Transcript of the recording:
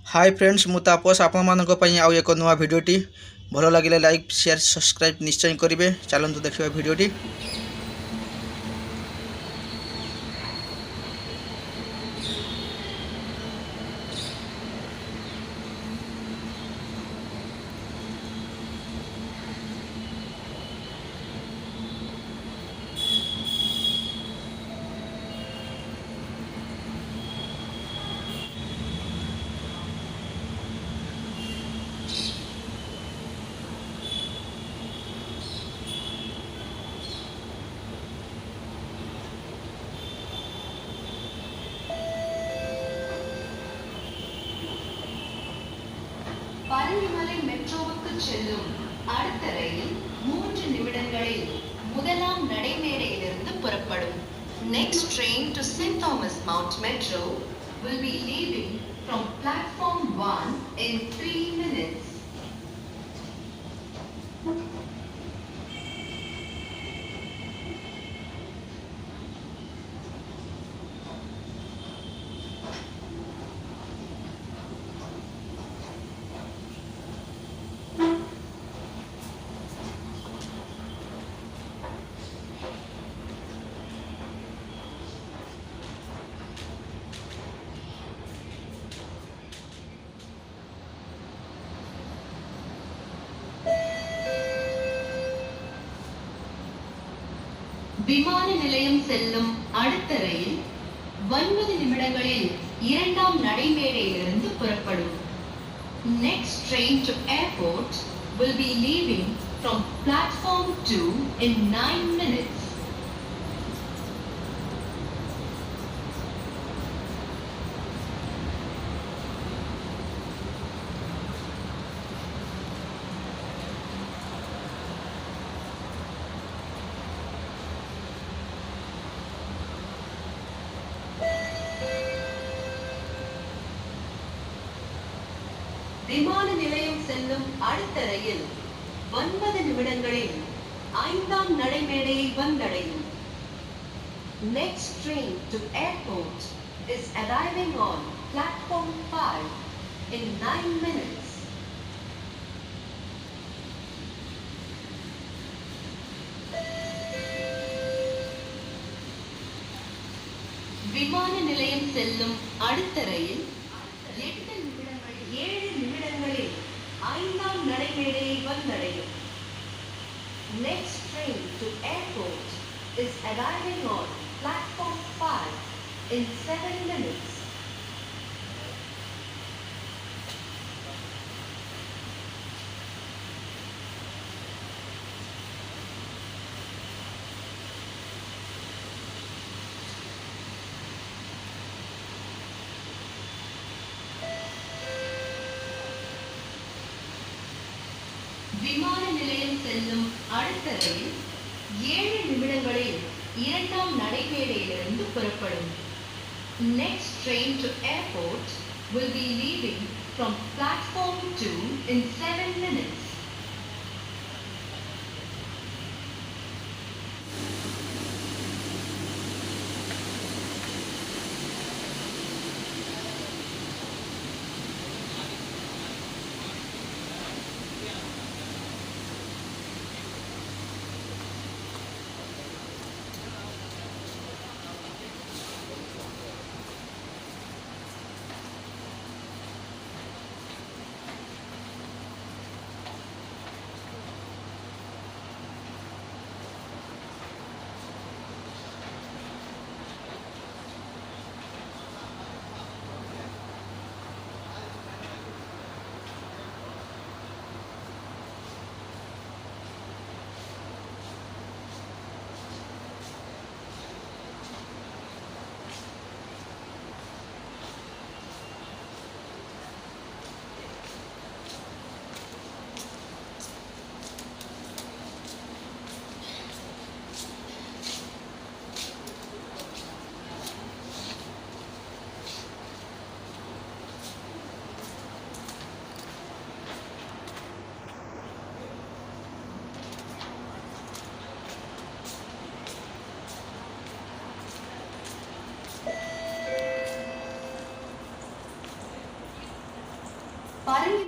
Hi friends मु तापस आपन आउ एक नुआ भिडटी भल लगे लाइक शेयर सब्सक्राइब निश्चय करेंगे। चलतु देखा भिडटी। பரங்கிமலை மெட்ரோவுக்கு செல்லும் அடுத்த ரயில் 3 நிமிடங்களில் முதலாம் நடைமேடையிலிருந்து புறப்படும். Next train to St. Thomas Mount Metro will be leaving from platform 1 in 3 minutes. விமான நிலையம் செல்லும் அடுத்த ரயில் 9 நிமிடங்களில் இரண்டாம் நடைமேடையிலிருந்து புறப்படும். Next train to airport will be leaving from platform 2 in 9 minutes. விமான நிலையம் செல்லும் அடுத்த ரயில் 9 நிமிடங்களில் ஐந்தாம் நடைமேடையை வந்தடையும். Next train to airport is arriving on platform 5 in 9 minutes. விமான நிலையம் செல்லும் அடுத்த ரயில் 7 நிமிடங்களில் ஐந்தாம் நடைமேடையை வந்தடையும். Next train to airport is arriving on platform 5 in 7 minutes. விமான நிலையம் செல்லும் அடுத்த ரயில் 7 நிமிடங்களில் இரண்டாம் நடைமேடையிலிருந்து புறப்படும். Next train to airport will be leaving from platform 2 in 7 minutes. பரங்கி